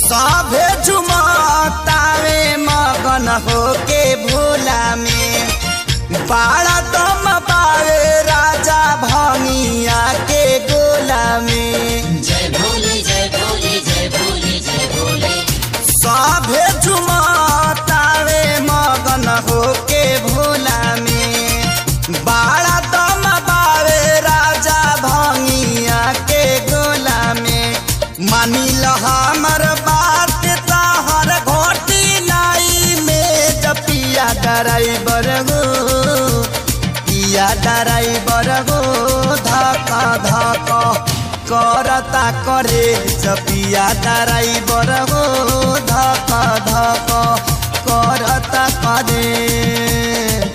सभे झुमतावे मगन होके भोला में बाड़ा दम पावे राजा भंगिया के गोला में। जय भोले जय भोले जय भोले जय भोले। सभे झुमतावे मगन होके भोला में बाड़ा दम पावे राजा भंगिया के गोला में। मानिल हमर बात ताहर घोटी नाई में जपिया ड्राइवर गो पिया ड्राइवर गो धक धक करता करे जपिया ड्राइवर गो धक धक करता करे।